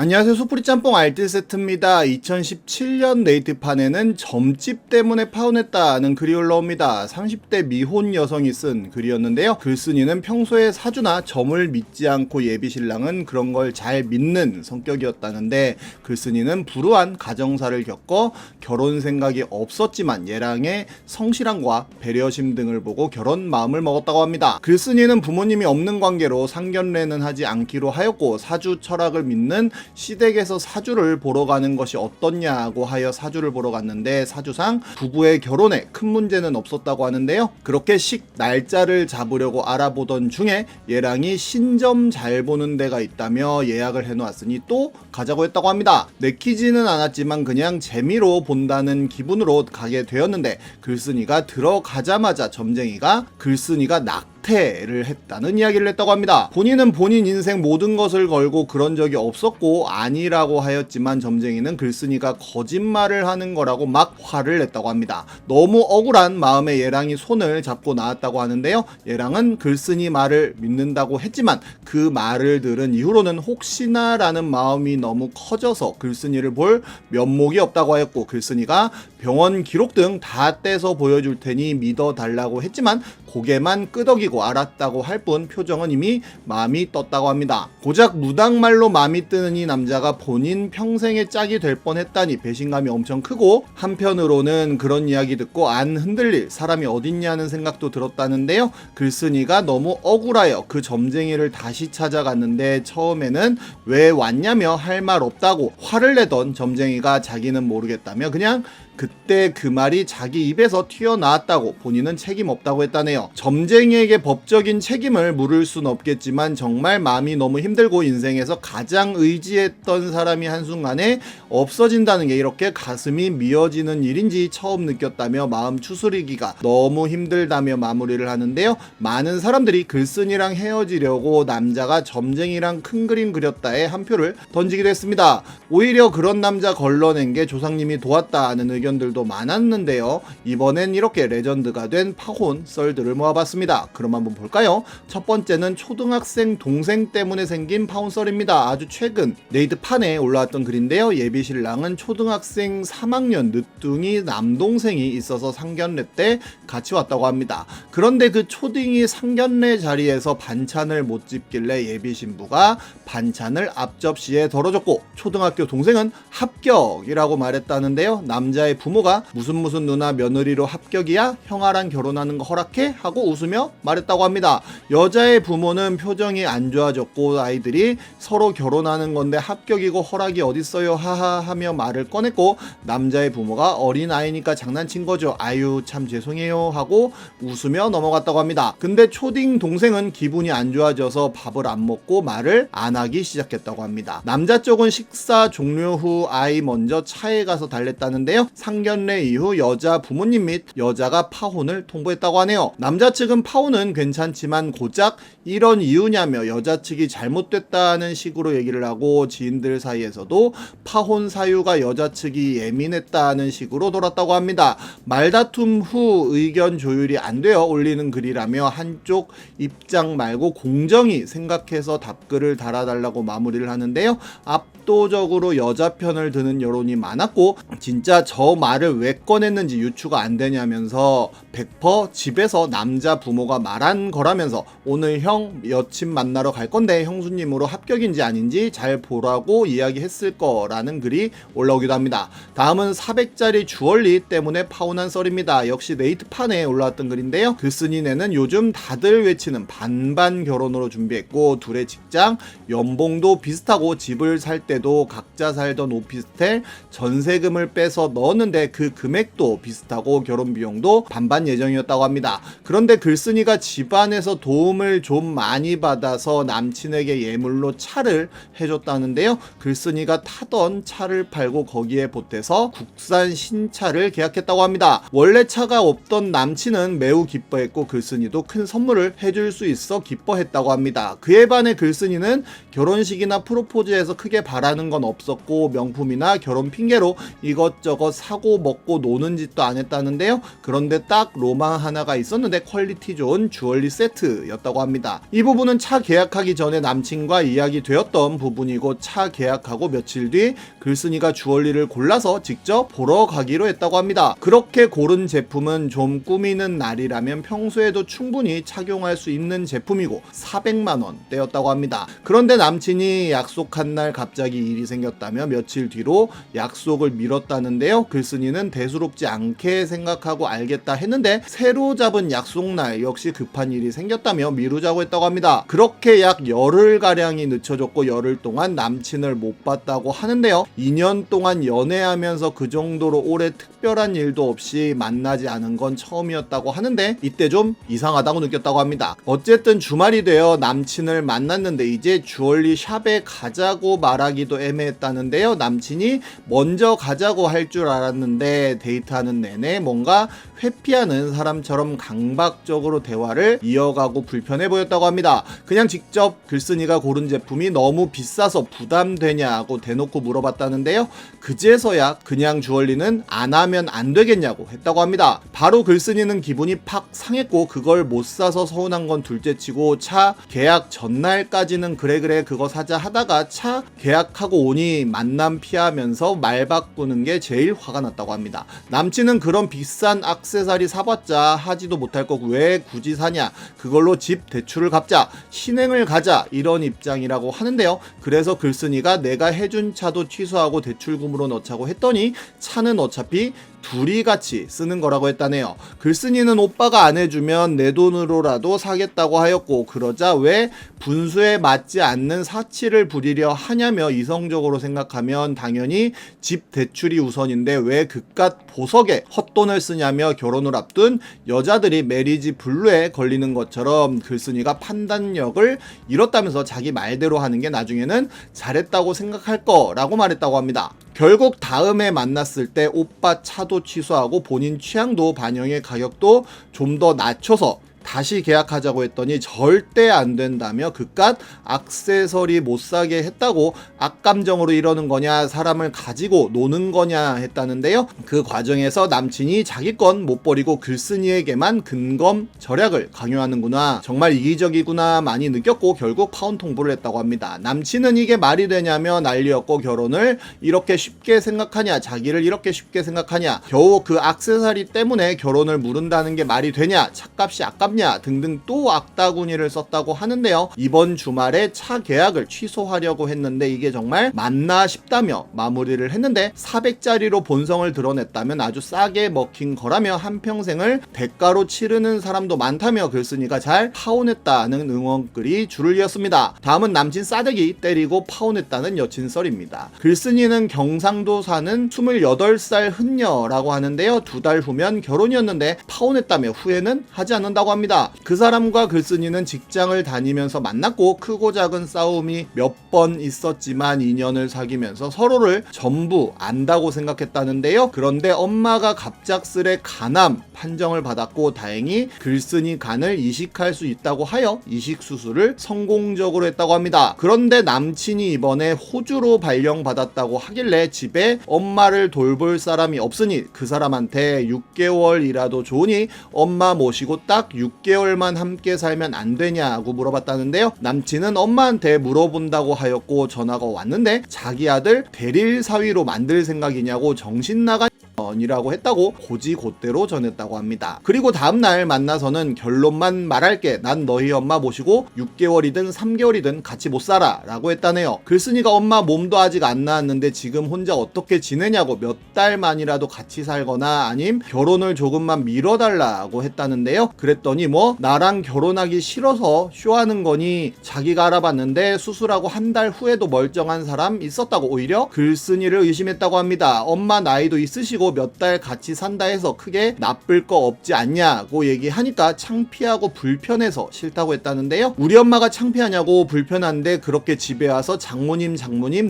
안녕하세요. 수프리 짬뽕 알뜰 세트입니다. 2017년 네이트판에는 점집 때문에 파혼했다는 글이 올라옵니다. 30대 미혼 여성이 쓴 글이었는데요. 글쓴이는 평소에 사주나 점을 믿지 않고 예비신랑은 그런 걸 잘 믿는 성격이었다는데, 글쓴이는 불우한 가정사를 겪어 결혼 생각이 없었지만 얘랑의 성실함과 배려심 등을 보고 결혼 마음을 먹었다고 합니다. 글쓴이는 부모님이 없는 관계로 상견례는 하지 않기로 하였고, 사주 철학을 믿는 시댁에서 사주를 보러 가는 것이 어떻냐고 하여 사주를 보러 갔는데, 사주상 부부의 결혼에 큰 문제는 없었다고 하는데요. 그렇게 날짜를 잡으려고 알아보던 중에 얘랑이 신점 잘 보는 데가 있다며 예약을 해놓았으니 또 가자고 했다고 합니다. 내키지는 않았지만 그냥 재미로 본다는 기분으로 가게 되었는데, 글쓴이가 들어가자마자 점쟁이가 글쓴이가 낙태를 했다는 이야기를 했다고 합니다. 본인은 본인 인생 모든 것을 걸고 그런 적이 없었고 아니라고 하였지만, 점쟁이는 글쓴이가 거짓말을 하는 거라고 막 화를 냈다고 합니다. 너무 억울한 마음에 얘랑이 손을 잡고 나왔다고 하는데요. 얘랑은 글쓴이 말을 믿는다고 했지만 그 말을 들은 이후로는 혹시나 라는 마음이 너무 커져서 글쓴이를 볼 면목이 없다고 하였고, 글쓴이가 병원 기록 등 다 떼서 보여줄 테니 믿어달라고 했지만 고개만 끄덕이고 알았다고 할 뿐 표정은 이미 마음이 떴다고 합니다. 고작 무당말로 마음이 뜨는 이 남자가 본인 평생의 짝이 될 뻔했다니 배신감이 엄청 크고, 한편으로는 그런 이야기 듣고 안 흔들릴 사람이 어딨냐는 생각도 들었다는데요. 글쓴이가 너무 억울하여 그 점쟁이를 다시 찾아갔는데, 처음에는 왜 왔냐며 할 말 없다고 화를 내던 점쟁이가 자기는 모르겠다며 그냥 그때 그 말이 자기 입에서 튀어나왔다고 본인은 책임 없다고 했다네요. 점쟁이에게 법적인 책임을 물을 순 없겠지만 정말 마음이 너무 힘들고 인생에서 가장 의지했던 사람이 한순간에 없어진다는 게 이렇게 가슴이 미어지는 일인지 처음 느꼈다며 마음 추스리기가 너무 힘들다며 마무리를 하는데요. 많은 사람들이 글쓴이랑 헤어지려고 남자가 점쟁이랑 큰 그림 그렸다에 한 표를 던지기도 했습니다. 오히려 그런 남자 걸러낸 게 조상님이 도왔다는 의견들도 많았는데요. 이번엔 이렇게 레전드가 된 파혼 썰들을 모아봤습니다. 그럼 한번 볼까요? 첫 번째는 초등학생 동생 때문에 생긴 파혼 썰입니다. 아주 최근 네이트판에 올라왔던 글인데요. 예비신랑은 초등학생 3학년 늦둥이 남동생이 있어서 상견례 때 같이 왔다고 합니다. 그런데 그 초딩이 상견례 자리에서 반찬을 못 집길래 예비신부가 반찬을 앞접시에 덜어줬고, 초등학교 동생은 합격이라고 말했다는데요. 남자의 부모가 무슨 누나 며느리로 합격이야? 형아랑 결혼하는 거 허락해? 하고 웃으며 말했다고 합니다. 여자의 부모는 표정이 안 좋아졌고, 아이들이 서로 결혼하는 건데 합격이고 허락이 어딨어요 하하 하며 말을 꺼냈고, 남자의 부모가 어린 아이니까 장난친 거죠. 아유 참 죄송해요 하고 웃으며 넘어갔다고 합니다. 근데 초딩 동생은 기분이 안 좋아져서 밥을 안 먹고 말을 안 하기 시작했다고 합니다. 남자 쪽은 식사 종료 후 아이 먼저 차에 가서 달랬다는데요. 상견례 이후 여자 부모님 및 여자가 파혼을 통보했다고 하네요. 남자 측은 파혼은 괜찮지만 고작 이런 이유냐며 여자 측이 잘못됐다는 식으로 얘기를 하고, 지인들 사이에서도 파혼 사유가 여자 측이 예민했다는 식으로 돌았다고 합니다. 말다툼 후 의견 조율이 안 되어 올리는 글이라며 한쪽 입장 말고 공정히 생각해서 답글을 달아달라고 마무리를 하는데요. 압도적으로 여자 편을 드는 여론이 많았고, 진짜 저 말을 왜 꺼냈는지 유추가 안 되냐면서 100% 집에서 남자 부모가 말한 거라면서 오늘 형 여친 만나러 갈 건데 형수님으로 합격인지 아닌지 잘 보라고 이야기했을 거라는 글이 올라오기도 합니다. 다음은 400짜리 주얼리 때문에 파혼한 썰입니다. 역시 네이트판에 올라왔던 글인데요. 글쓴이네는 요즘 다들 외치는 반반 결혼으로 준비했고, 둘의 직장, 연봉도 비슷하고 집을 살 때도 각자 살던 오피스텔 전세금을 빼서 넣었는데 그 금액도 비슷하고 결혼 비용도 반반 예정이었다고 합니다. 그런데 글쓴이가 집안에서 도움을 좀 많이 받아서 남친에게 예물로 차를 해줬다는데요. 글쓴이가 타던 차를 팔고 거기에 보태서 국산 신차를 계약했다고 합니다. 원래 차가 없던 남친은 매우 기뻐했고, 글쓴이도 큰 선물을 해줄 수 있어 기뻐했다고 합니다. 그에 반해 글쓴이는 결혼식이나 프로포즈에서 크게 바라는 건 없었고, 명품이나 결혼 핑계로 이것저것 사고 먹고 노는 짓도 안 했다는데요. 그런데 딱 로망 하나가 있었는데 퀄리티 좋은 주얼리 세트였다고 합니다. 이 부분은 차 계약하기 전에 남친과 이야기 되었던 부분이고 차 계약하고 며칠 뒤 글쓴이가 주얼리를 골라서 직접 보러 가기로 했다고 합니다. 그렇게 고른 제품은 좀 꾸미는 날이라면 평소에도 충분히 착용할 수 있는 제품이고 400만원대였다고 합니다. 그런데 남친이 약속한 날 갑자기 일이 생겼다며 며칠 뒤로 약속을 미뤘다는데요. 글쓴이는 대수롭지 않게 생각하고 알겠다 했는데 새로 잡은 약속날 역시 급한 일이 생겼다며 미루자고 했다고 합니다. 그렇게 약 열흘가량이 늦춰졌고 열흘 동안 남친을 못 봤다고 하는데요. 2년 동안 연애하면서 그 정도로 오래 특별한 일도 없이 만나지 않은 건 처음이었다고 하는데 이때 좀 이상하다고 느꼈다고 합니다. 어쨌든 주말이 되어 남친을 만났는데 이제 주얼리 샵에 가자고 말하기도 애매했다는데요. 남친이 먼저 가자고 할 줄 알았는데 데이트하는 내내 뭔가 회피하는 사람처럼 강박적으로 대화를 이어가고 불편해 보였다고 합니다. 그냥 직접 글쓴이가 고른 제품이 너무 비싸서 부담되냐고 대놓고 물어봤다는데요. 그제서야 그냥 주얼리는 안 하면 안 되겠냐고 했다고 합니다. 바로 글쓴이는 기분이 팍 상했고 그걸 못 사서 서운한 건 둘째치고 차 계약 전날까지는 그래 그거 사자 하다가 차 계약하고 오니 만남 피하면서 말 바꾸는 게 제일 화가 났다고 합니다. 남친은 그런 비싼 액세서리 사봤자 하지도 못할 거고 왜 굳이 사냐, 그걸로 집 대출을 갚자, 신행을 가자 이런 입장이라고 하는데요. 그래서 글쓴이가 내가 해준 차도 취소하고 대출금으로 넣자고 했더니 차는 어차피 둘이 같이 쓰는 거라고 했다네요. 글쓴이는 오빠가 안 해주면 내 돈으로라도 사겠다고 하였고 그러자 왜 분수에 맞지 않는 사치를 부리려 하냐며 이성적으로 생각하면 당연히 집 대출이 우선인데 왜 그깟 보석에 헛돈을 쓰냐며 결혼을 앞둔 여자들이 메리지 블루에 걸리는 것처럼 글쓴이가 판단력을 잃었다면서 자기 말대로 하는 게 나중에는 잘했다고 생각할 거라고 말했다고 합니다. 결국 다음에 만났을 때 오빠 차도 취소하고 본인 취향도 반영해 가격도 좀 더 낮춰서 다시 계약하자고 했더니 절대 안 된다며 그깟 액세서리 못 사게 했다고 악감정으로 이러는 거냐, 사람을 가지고 노는 거냐 했다는데요. 그 과정에서 남친이 자기 건 못 버리고 글쓴이에게만 근검 절약을 강요하는구나, 정말 이기적이구나 많이 느꼈고 결국 파혼 통보를 했다고 합니다. 남친은 이게 말이 되냐며 난리였고 결혼을 이렇게 쉽게 생각하냐, 자기를 이렇게 쉽게 생각하냐, 겨우 그 액세서리 때문에 결혼을 무른다는 게 말이 되냐, 차값이 아깝냐 등등 또 악다구니를 썼다고 하는데요. 이번 주말에 차 계약을 취소하려고 했는데 이게 정말 맞나 싶다며 마무리를 했는데 400짜리로 본성을 드러냈다면 아주 싸게 먹힌 거라며 한평생을 대가로 치르는 사람도 많다며 글쓴이가 잘 파혼했다는 응원글이 줄을 이었습니다. 다음은 남친 싸대기 때리고 파혼했다는 여친 썰입니다. 글쓴이는 경상도 사는 28살 흔녀라고 하는데요. 2달 후면 결혼이었는데 파혼했다며 후회는 하지 않는다고 합니다. 그 사람과 글쓴이는 직장을 다니면서 만났고 크고 작은 싸움이 몇 번 있었지만 2년을 사귀면서 서로를 전부 안다고 생각했다는데요. 그런데 엄마가 갑작스레 간암 판정을 받았고 다행히 글쓴이 간을 이식할 수 있다고 하여 이식 수술을 성공적으로 했다고 합니다. 그런데 남친이 이번에 호주로 발령받았다고 하길래 집에 엄마를 돌볼 사람이 없으니 그 사람한테 6개월이라도 좋으니 엄마 모시고 딱 6개월만 함께 살면 안 되냐고 물어봤다는데요. 남친은 엄마한테 물어본다고 하였고 전화가 왔는데 자기 아들 대릴 사위로 만들 생각이냐고 정신 나간 이라고 했다고 고지곧대로 전했다고 합니다. 그리고 다음날 만나서는 결론만 말할게, 난 너희 엄마 모시고 6개월이든 3개월이든 같이 못 살아 라고 했다네요. 글쓴이가 엄마 몸도 아직 안 나았는데 지금 혼자 어떻게 지내냐고 몇 달만이라도 같이 살거나 아님 결혼을 조금만 미뤄달라고 했다는데요. 그랬더니 뭐 나랑 결혼하기 싫어서 쇼하는 거니, 자기가 알아봤는데 수술하고 한 달 후에도 멀쩡한 사람 있었다고 오히려 글쓴이를 의심했다고 합니다. 엄마 나이도 있으시고 몇 달 같이 산다 해서 크게 나쁠 거 없지 않냐고 얘기하니까 창피하고 불편해서 싫다고 했다는데요. 우리 엄마가 창피하냐고 불편한데 그렇게 집에 와서 장모님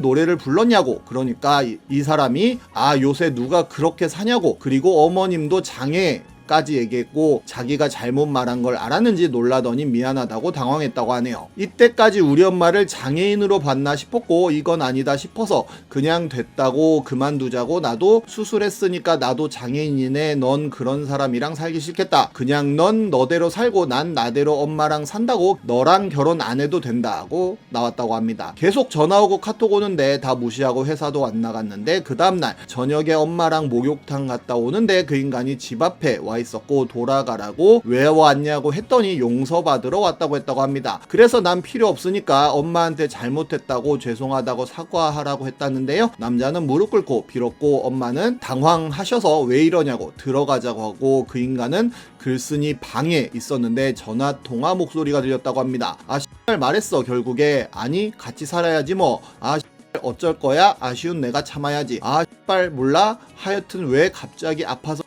노래를 불렀냐고, 그러니까 이 사람이 아 요새 누가 그렇게 사냐고, 그리고 어머님도 장애 까지 얘기했고 자기가 잘못 말한 걸 알았는지 놀라더니 미안하다고 당황했다고 하네요. 이때까지 우리 엄마를 장애인으로 봤나 싶었고 이건 아니다 싶어서 그냥 됐다고 그만두자고 나도 수술했으니까 나도 장애인이네 넌 그런 사람이랑 살기 싫겠다. 그냥 넌 너대로 살고 난 나대로 엄마랑 산다고 너랑 결혼 안 해도 된다고 나왔다고 합니다. 계속 전화 오고 카톡 오는데 다 무시하고 회사도 안 나갔는데 그 다음날 저녁에 엄마랑 목욕탕 갔다 오는데 그 인간이 집 앞에 와 있었고 돌아가라고 왜 왔냐고 했더니 용서받으러 왔다고 했다고 합니다. 그래서 난 필요 없으니까 엄마한테 잘못했다고 죄송하다고 사과하라고 했다는데요. 남자는 무릎 꿇고 빌었고 엄마는 당황하셔서 왜 이러냐고 들어가자고 하고 그 인간은 글쓴이 방에 있었는데 전화 통화 목소리가 들렸다고 합니다. 아 씨발 말했어 결국에. 아니 같이 살아야지 뭐. 아 어쩔 거야? 아쉬운 내가 참아야지. 아 씨발 몰라? 하여튼 왜 갑자기 아파서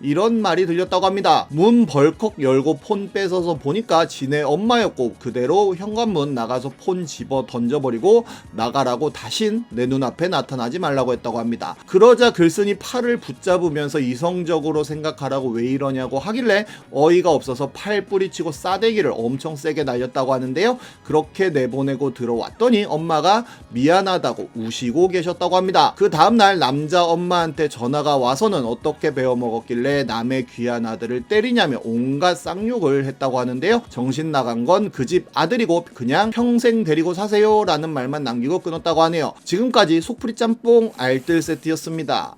이런 말이 들렸다고 합니다. 문 벌컥 열고 폰 뺏어서 보니까 지네 엄마였고 그대로 현관문 나가서 폰 집어 던져버리고 나가라고 다신 내 눈앞에 나타나지 말라고 했다고 합니다. 그러자 글쓴이 팔을 붙잡으면서 이성적으로 생각하라고 왜 이러냐고 하길래 어이가 없어서 팔 뿌리치고 싸대기를 엄청 세게 날렸다고 하는데요. 그렇게 내보내고 들어왔더니 엄마가 미안하다고 우시고 계셨다고 합니다. 그 다음날 남자 엄마한테 전화가 와서는 어떻게 배워먹었길래 남의 귀한 아들을 때리냐며 온갖 쌍욕을 했다고 하는데요. 정신 나간 건 그 집 아들이고 그냥 평생 데리고 사세요 라는 말만 남기고 끊었다고 하네요. 지금까지 속풀이 짬뽕 알뜰 세트였습니다.